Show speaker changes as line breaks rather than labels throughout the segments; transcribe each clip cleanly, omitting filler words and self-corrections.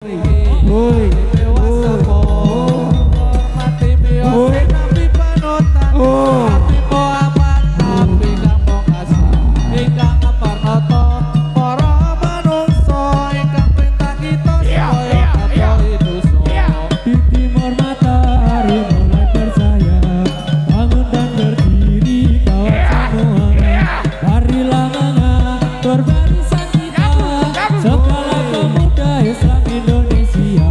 Woi, dewasa po, mati biasa tapi panutan, tapi po aman tapi kamu kasih, ingkang aparnoto, para manungso, ingkang perintah kita supaya kata itu so. Di timur matahari mulai bersaya, bangun dan berdiri kawan semua, marilah mengatur barisan kita, segala pemuda Islam Indonesia.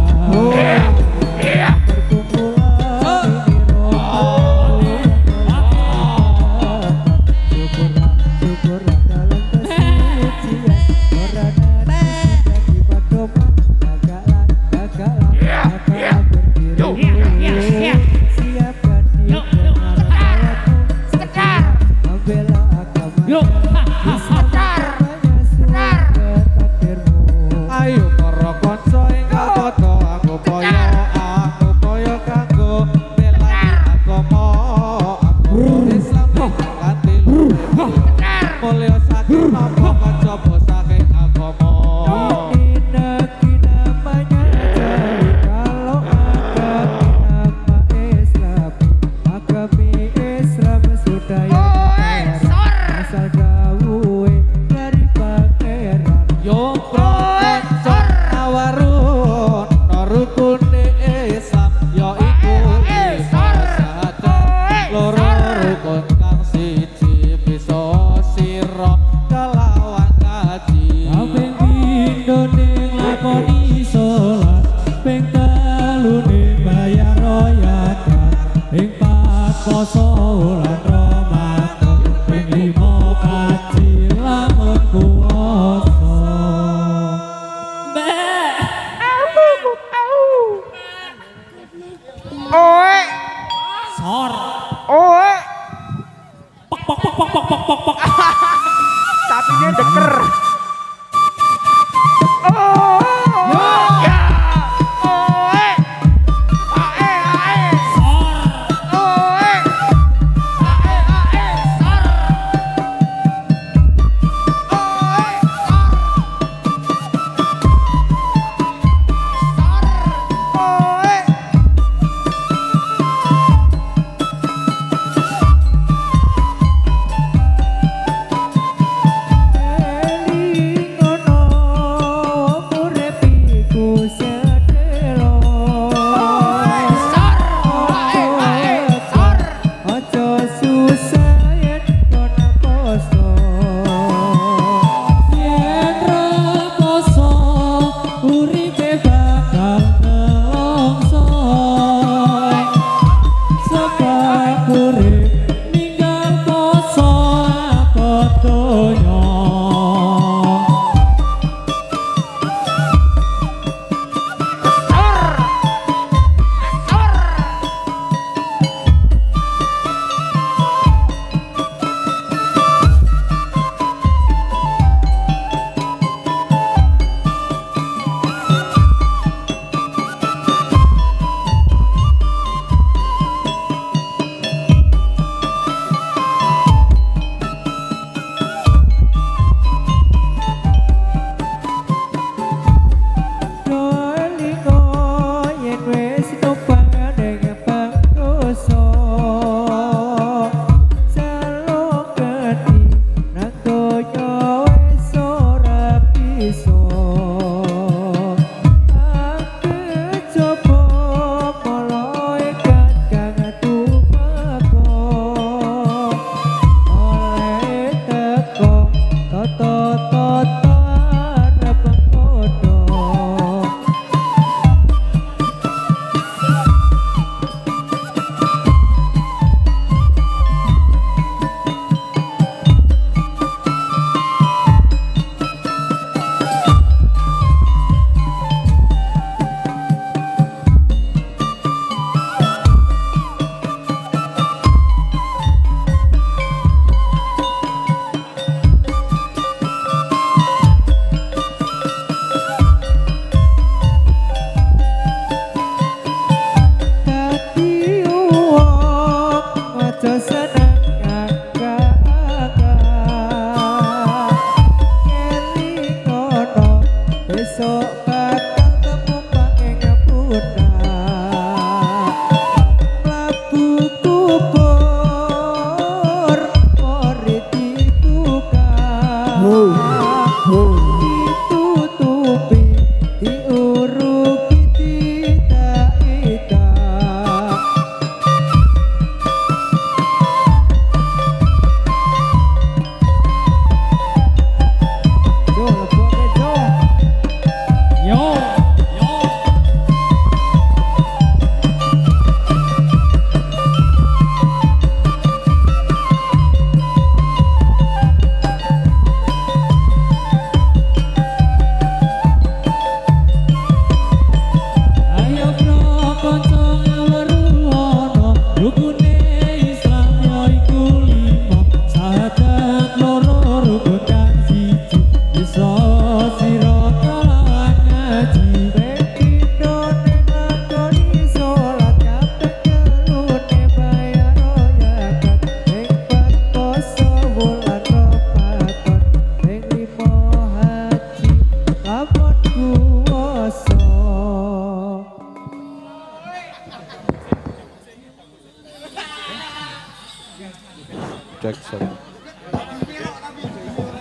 Jackson.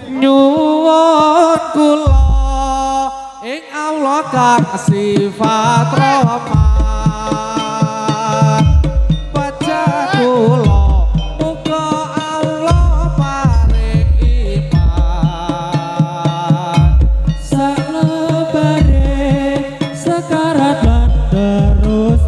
Nyuwun kula ing Allah kang sifat rahmat baca kula muga Allah paring iman
salebare sekarat lan terus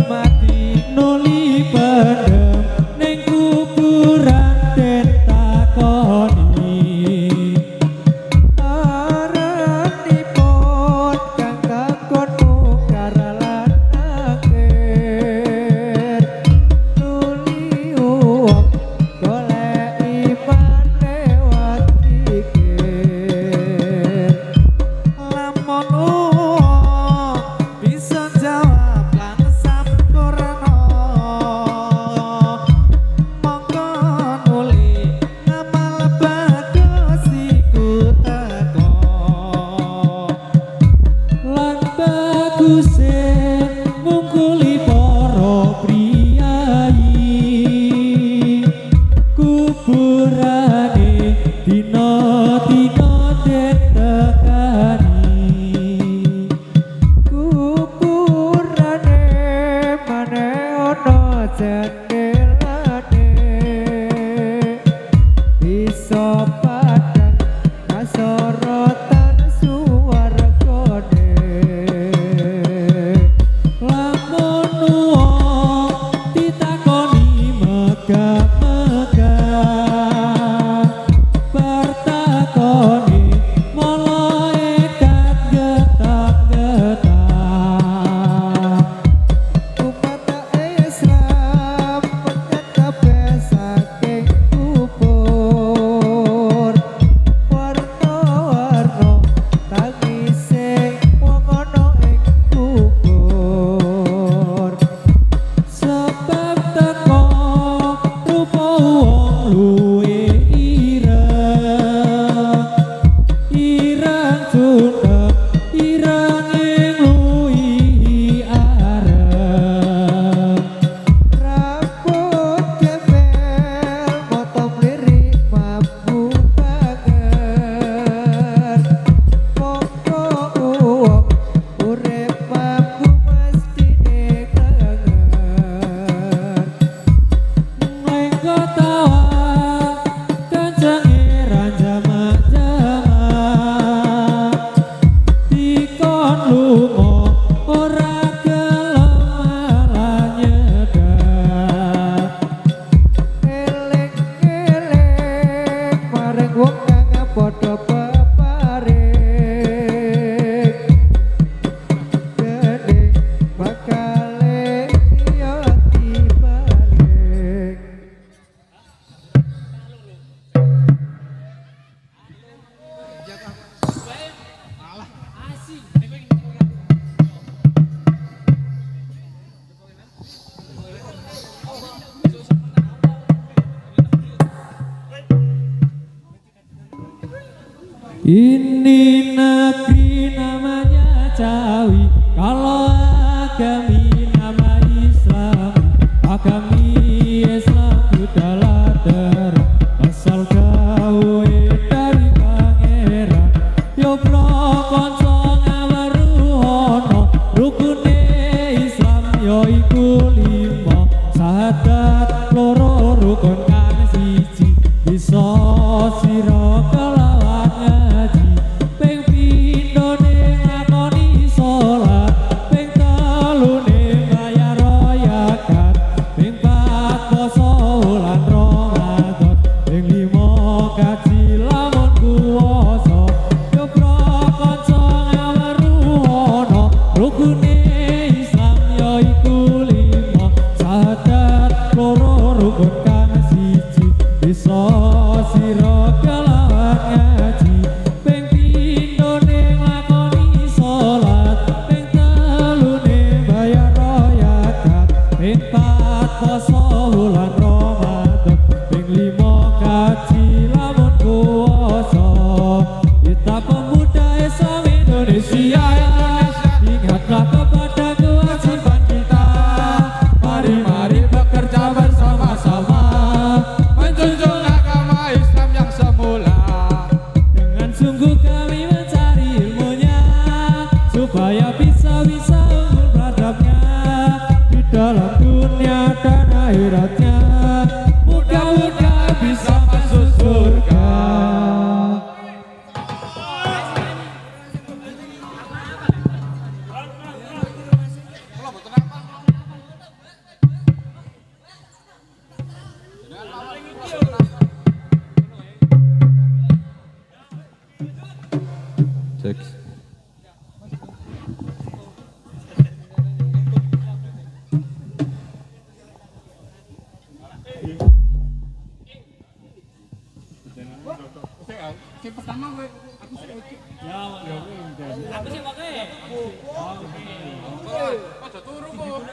mati nuli pendem ning kuburan den takoni
aranipun kang kakon mungkar lan nakir nuli uwong golek iman lewat pikir
lamun uwong bisa jawab lan sampurna monggo nuli ngamal bagus iku teko
lan baguse ngungkuli para priyayi kuburane dina-dina den tekani
kuburane maneh ana jendelane bisa padhang kasorotan suwargane
lamun wong ditakoni megah-megah bertakoni malaikat getak-getak
umat Islam menyang kabeh saking kubur warna-warna tangise wong ana ing kubur
sebab teko rupa wong luwe ireng cundhek ireng ing luwi areng
rambut gembel motong lirik mampu banget monggo uwong urip mampu mestine kangen
Mengko tawa kancange ranjama-jama dikon lunga ora gelem malah nyedak
eling-eling marang wong kang padha peparing gede bakale yo dibalik
Ini negeri namanya Cawi, kalau agami nama Islam, agami Islam sudah ter asal gawe dari pangeran, yo blokon ngawaruhono, rukune Islam yo iku limo, sahadat loro rukun kang siji, bisa sira kelawan ngaji ping pindho ning ngakoni salat ping telu ning bayar zakat ping pat poso wulan Ramadan ping limo kaji lamun kuwasa yo kanca ngaweruhono rukune Islam yo iku limo sahadat loro rukun kang siji bisa sira kelawan ngaji ping pindho ning lakoni salat ping telu ning bayar zakat ping pat poso wulan Ramadan ping limo kaji lamun kuwasa kita pemuda Islam Indonesia ingatlah kepada kewajiban kita mari bekerja bersama-sama
Sing pertama kowe aku sing
Ya, aku sih pakai.
aja turu kok.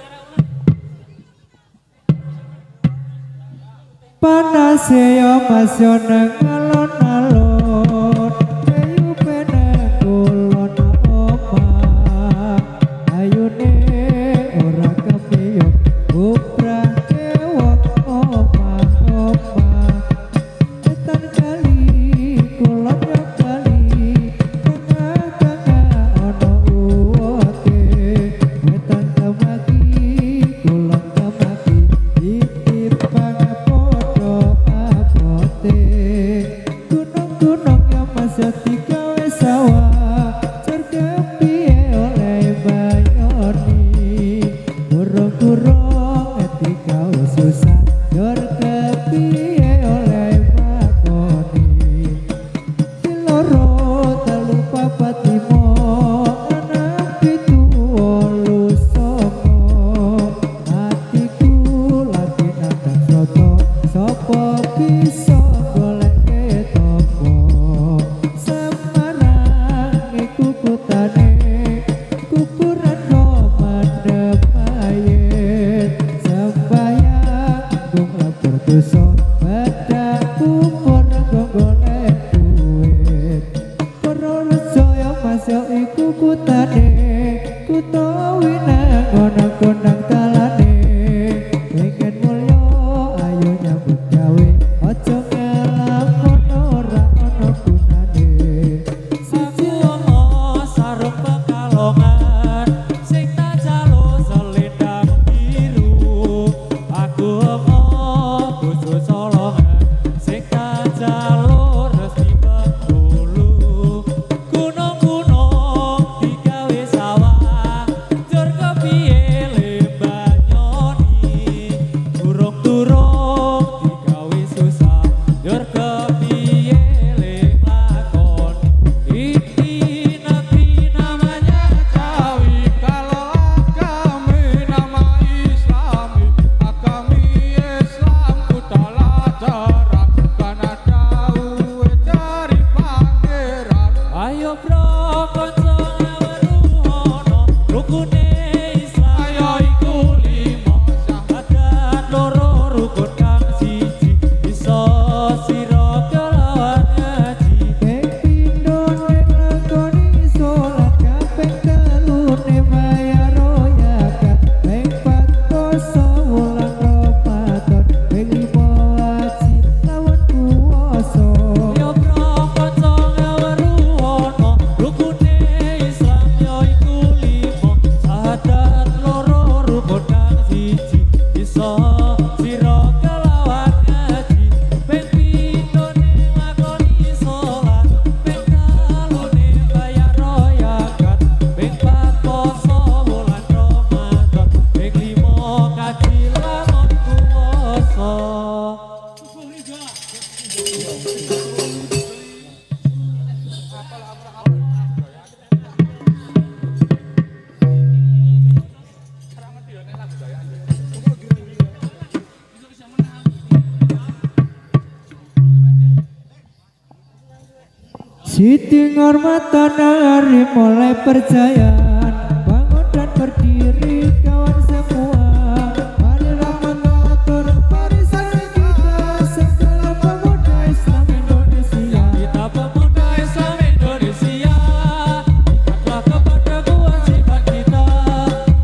Panas yo mas yo nang alon-alon ayu peneng kulon omah ayune ora kepiye bubrah wong omah etan kali kulon yo kali tengah-tengah ono uwote etan temaki kulon temaki ditipang gunung-gunung yang masih digawe sawah terkepiye oleh bayoni burung-burung digawe susah terkepiye oleh makoni siloro telu papat limo enam pitu wolu songo hatiku lagi nandang soto sopo bisa kuburan komandem mayit sembayang gung lapor dosa pada kubur golek duit Purworejo yang masuk iku kutane kutawi nang gondang-gondang dalane pengen mulya ayo nyambut gawe aja ngelamun ora ono gunane
Aku omong sarung Pekalongan sing tak jalo selendang biru. Aku omong bojo Solongan sing tak jalo resi Bengkulu. Gunung-gunung digawe sawah jur kepiye lembah nyoni. Durung-durung digawe susah jur kepiye lek lakoni. Ini negeri namanya Jawi.
Kalau agami nama Islami, agami Islam kudalah jarak karena jauh dari pangeran.
Ayo bro konco ngaweruhono rukune Islam
Ayo iku limo
syahadat loro rukun kang siji iso sira kelawan ngaji.
Ping pindho ning lakoni salat kaping telu ne bayar royakat ping pat poso wulan Ramadan ping limo wajib lawan puasa
Ayo bro konco ngaweruhono rukune Islam ya iku limo syahadat loro rukun kang siji iso sira kelawan ngaji. Ping pindho ning lakoni salat ping telu ne bayar royakat ping pat poso wulan Ramadan ping limo kaji lamun puasa.
Siti ngormatan hari mulai percayaan bangun dan berdiri kawan semua marilah mengatur barisan kita segala pemuda Islam Indonesia
Kita pemuda Islam Indonesia, ingatlah kepada kewajiban kita.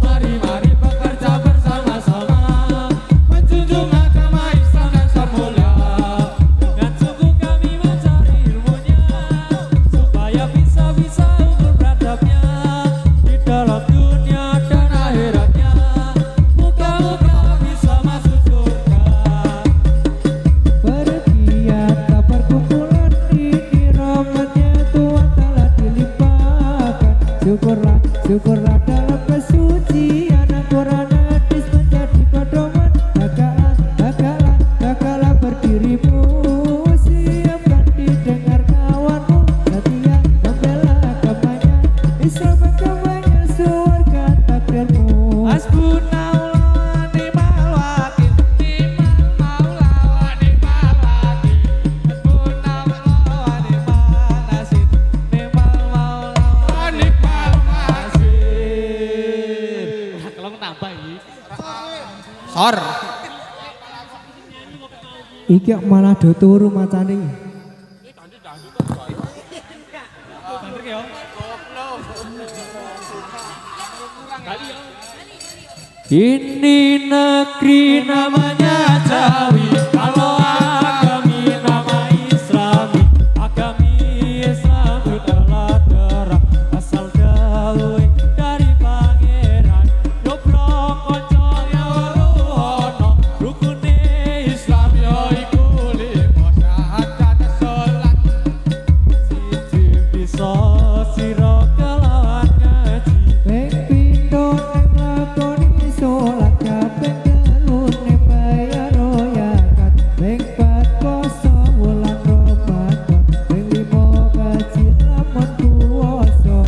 Mari bekerja bersama-sama, menjunjung agama Islam yang termulia. Dengan sungguh kami mencari ilmunya, supaya bisa unggul beradabnya di dalam dunia dan akhiratnya. Moga-moga bisa masuk surga.
Pergiat kabar kumpulan ini rahmatnya Tuhan telah dilimpahkan syukurlah dalam kesucian Al-Quran hadis menjadi pedoman dagalah berdirimu siapkan didengar kawanmu setia membela agamanya Islam agamanya takdirmu.
Hasbunallah wa ni'mal wakil, ni'mal maula wa ni'mal wakil. Hasbunallah wa ni'mal nasir, ni'mal maula wa ni'mal nasir. Lah kalau nambah iki.
Sor.
Iki kok malah do turu macane.
Ini negeri namanya Jawi, kalau agami nama Islami. Agami Islam adalah darah asal gawe dari pangeran. Dobrok konco ya weruhono, rukune Islam ya iku limo syahadat salat. Siji bisa sira kelawan ngaji.
Ping pindho ning lakoni salat kaping telu ning bayar royakat. Ping pat poso wulan Ramadan. Ping limo kaji lamun puasa.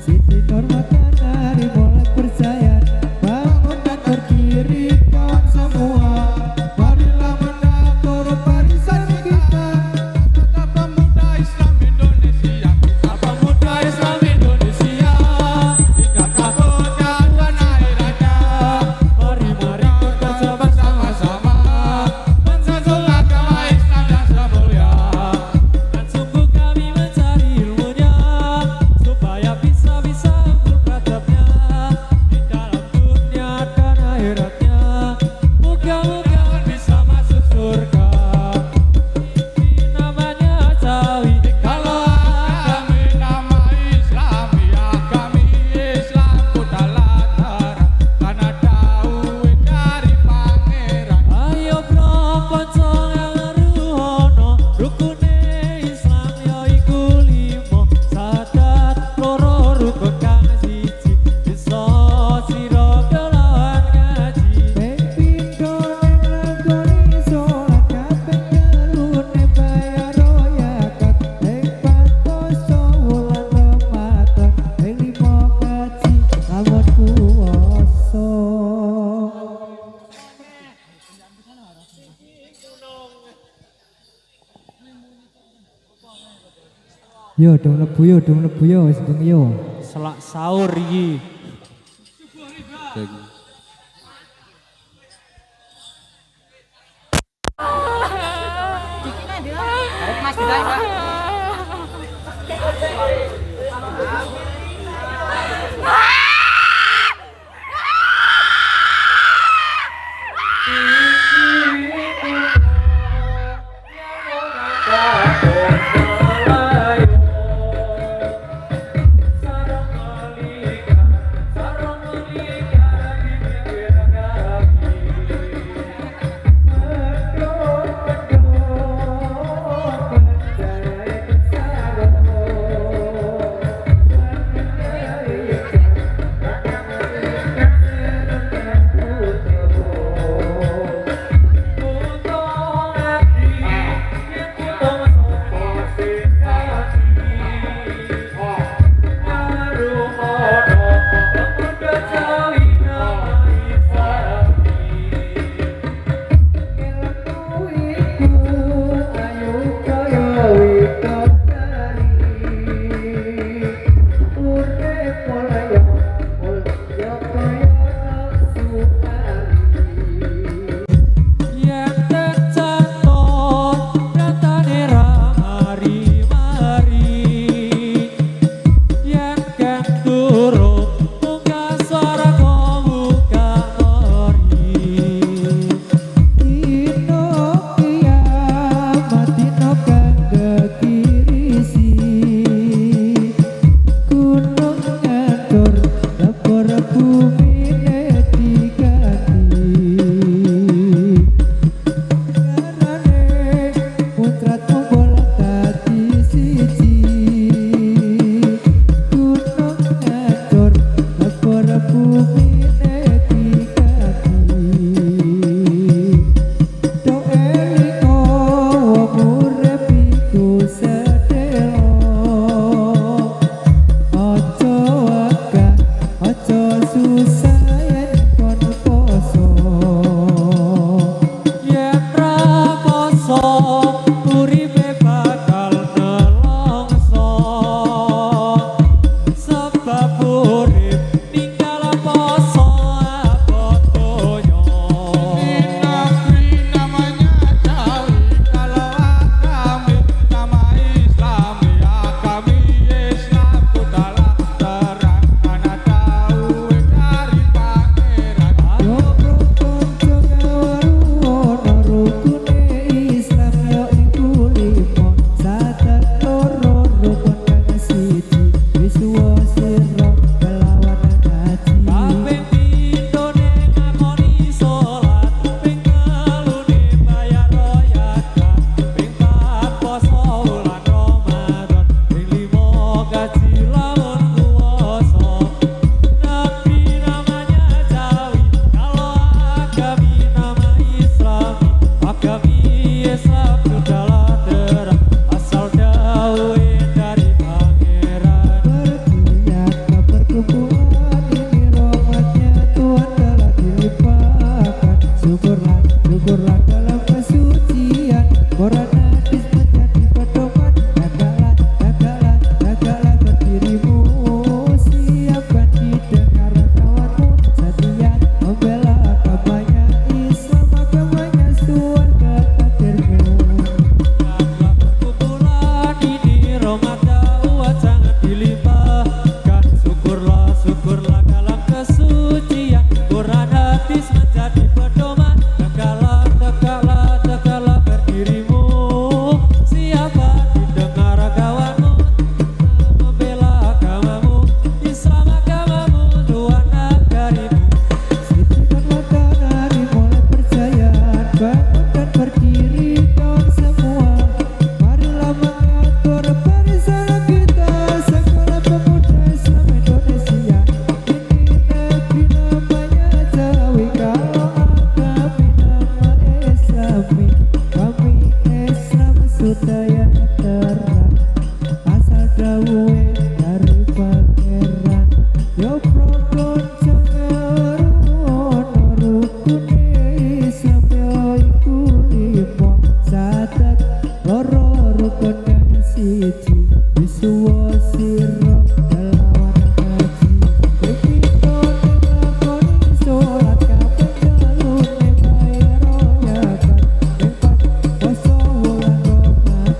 Siti Nurmatan hari mulai percaya. Bangun dan berdiri kawan semua. Marilah mengatur barisan kita.
Kata pemuda Islam Indonesia.
Apa muda Islam Indonesia,
Tidak takutnya dan akhiratnya.
mari bekerja bersama-sama,
Mensanjung agama Islam yang semulia.
dan sungguh kami mencari ilmunya, supaya bisa unggul beradabnya di dalam dunia dan akhiratnya. Moga-moga bisa masuk surga. Ini namanya Jawi,
Kalau agami nama Islam, ya agami Islam kudalah darah. Karena dawuh dari pangeran.
ayo bro konco ngaruhono, rukune Islam ya iku limo, sadat loro rukun kang siji, bisa sira kelawan ngaji.
Ping pindho ning lakoni salat kaping telu ning bayar royakat. Ping pat poso wulan Ramadan. Ping limo kaji lamun puasa. Yo dong lebu yo wis bengi yo.
Selak sahur iki.
Mas tidak, Pak.
Negeri namanya Jawi, kalau agami nama Islami. Agami Islam sudahlah derang, asal dawe dari pangeran.
Bergiat ke perkumpulan ini rahmatnya Tuhan telah dilimpahkan. Syukurlah, syukurlah dalam kesucian Quran hadis menjadi pedoman. Tegaklah, tegaklah, tegaklah berdirimu. Siapkan didengar kawanmu. Setia membela agamanya Islam, agamanya surga takdirmu.
Janganlah perkumpulan ini rahmat dakwah jangan dilimpahkan. Syukurlah, syukurlah dalam kesucian Quran hadis menjadi pedoman. Tegaklah, tegaklah, tegaklah berdirimu. Siapa didengar kawanmu, membela agamamu Islam, agamamu Tuhan negarimu.
Sitikan matahari mulai percaya, bangun dan berdiri kawan semua. Marilah mengatur barisan kita, sekolah pemuda Islam Indonesia. Ini negeri namanya Jawi, kalau agami nama Islami. Kami Islam sudah yang terang, asal dawe dari pangeran. Yo prokon jangan ono rukune Islam yo iku limo. Sadat loro rukun kang siji, wisuwa sira kelawan haji. Kita nglakoni sholat kabeh jalune bayar royakan. Empat poso wulan Ramadan.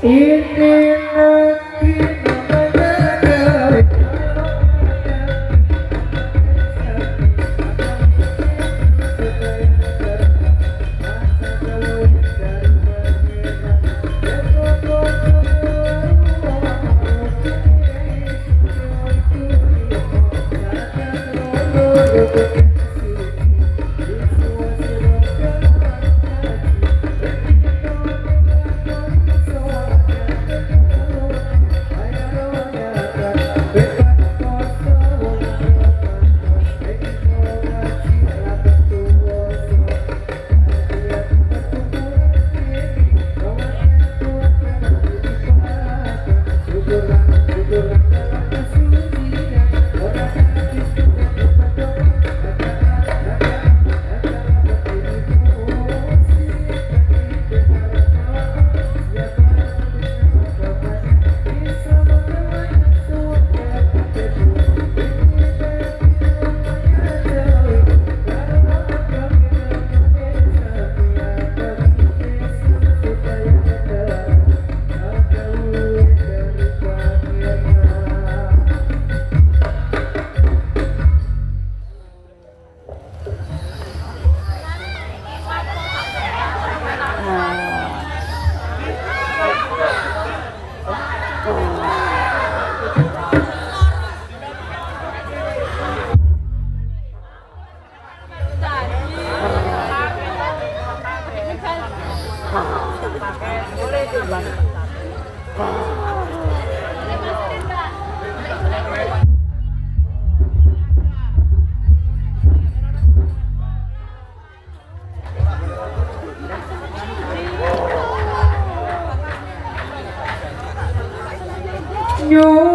Ini negeri namanya Jawi. Yo